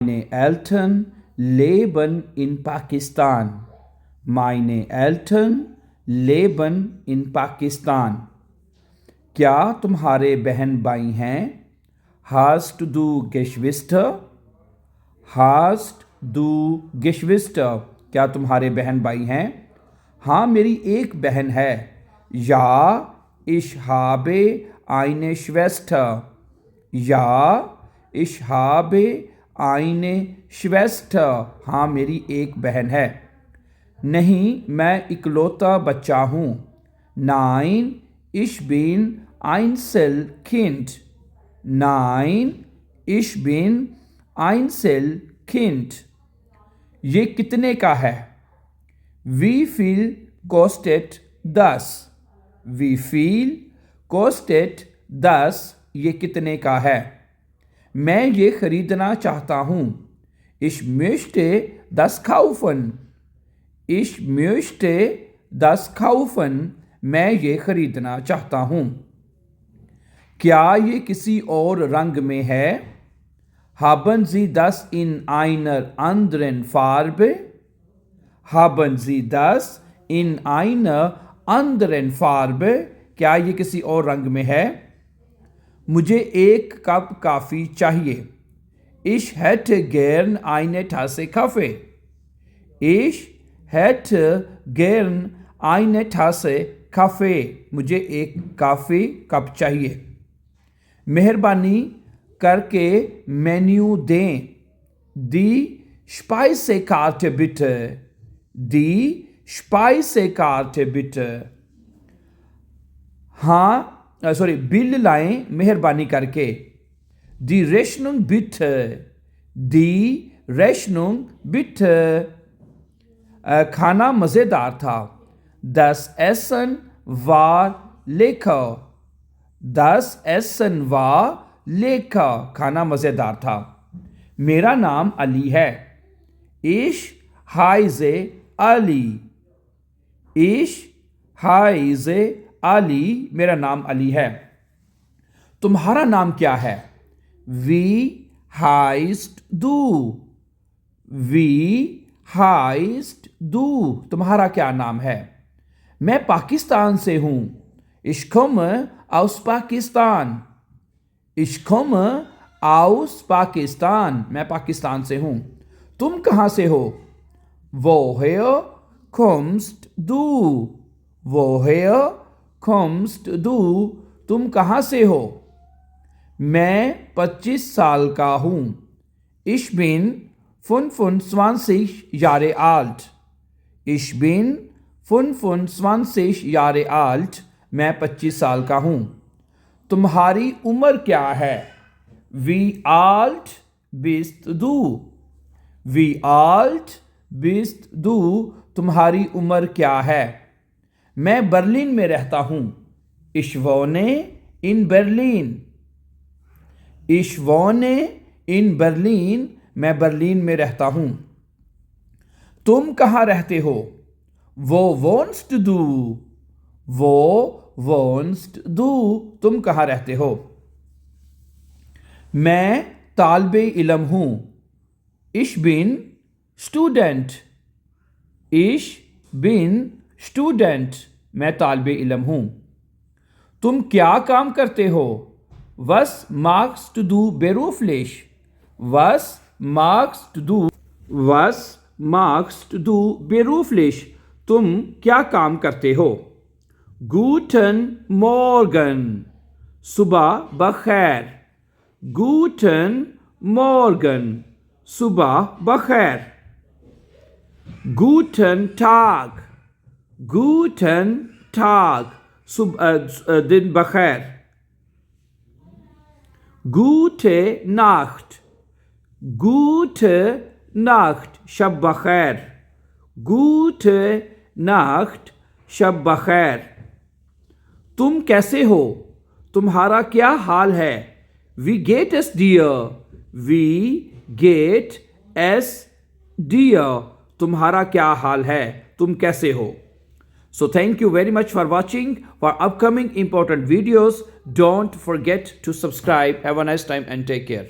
Meine Eltern leben in Pakistan. Meine Eltern leben in Pakistan. क्या तुम्हारे बहन भाई हैं? Hast du Geschwister? Hast du Geschwister? क्या तुम्हारे बहन भाई हैं? हाँ, मेरी एक बहन है. Ja, ich habe eine Schwester. Ja, ich habe eine Schwester. हाँ, मेरी एक बहन है. नहीं, मैं इकलौता बच्चा हूँ. Nein, ich bin Einzelkind. Nein, ich bin Einzelkind. ये कितने का है? Wie viel kostet das? Wie viel kostet das? ये कितने का है? मैं ये खरीदना चाहता हूँ. Ich möchte das kaufen. Ich möchte das kaufen. मैं ये खरीदना चाहता हूँ. क्या ये किसी और रंग में है? Haben Sie das in einer anderen Farbe? Haben Sie das in einer anderen Farbe? क्या ये किसी और रंग में है? मुझे एक कप कॉफ़ी चाहिए. Ich hätte gern eine Tasse Kaffee. Ich hätte gern eine Tasse Kaffee. मुझे एक कॉफ़ी कप चाहिए. मेहरबानी करके मेन्यू दें. Die Speisekarte bitte. Die Speisekarte bitte. हाँ, बिल लाएं मेहरबानी करके. Die Rechnung bitte. Die Rechnung bitte. खाना मज़ेदार था. Das Essen war lecker. Das Essen war lecker. खाना मज़ेदार था. मेरा नाम अली है. Ich heiße Ali. Ich heiße Ali. मेरा नाम अली है. तुम्हारा नाम क्या है? Wie heißt du? Wie heißt du? तुम्हारा क्या नाम है? मैं पाकिस्तान से हूँ. Ich komme aus Pakistan. Ich komme aus Pakistan. मैं पाकिस्तान से हूँ. तुम कहाँ से हो? Woher kommst du? Woher kommst du? तुम कहाँ से हो? मैं 25 साल का हूँ. Ich bin 25 Jahre alt. Ich bin 25 Jahre alt. मैं 25 साल का हूँ. तुम्हारी उम्र क्या है? Wie alt bist du? Wie alt bist du? तुम्हारी उम्र क्या है? मैं बर्लिन में रहता हूँ. Ich wohne in Berlin. Ich wohne in Berlin. मैं बर्लिन में रहता हूँ. तुम कहाँ रहते हो? Wo wohnst du? Wo wohnst du? तुम कहाँ रहते हो? मैं तालिबे इल्म हूँ. Ich bin Student. Ich bin Student. मैं तालिबे इल्म हूँ. तुम क्या काम करते हो? Was machst du beruflich? Was machst du? Was machst du beruflich? तुम क्या काम करते हो? Guten Morgen. सुबह बखैर. Guten Morgen. सुबह बखैर. Guten Tag. Guten Tag. दिन बखैर. Gute Nacht. Gute Nacht. शब बखैर. Gute Nacht. शब बखैर. तुम कैसे हो? तुम्हारा क्या हाल है? Wie geht es dir? Wie geht es dir? तुम्हारा क्या हाल है? तुम कैसे हो? So thank you very much for watching. For upcoming important videos, don't forget to subscribe. Have a nice time and take care.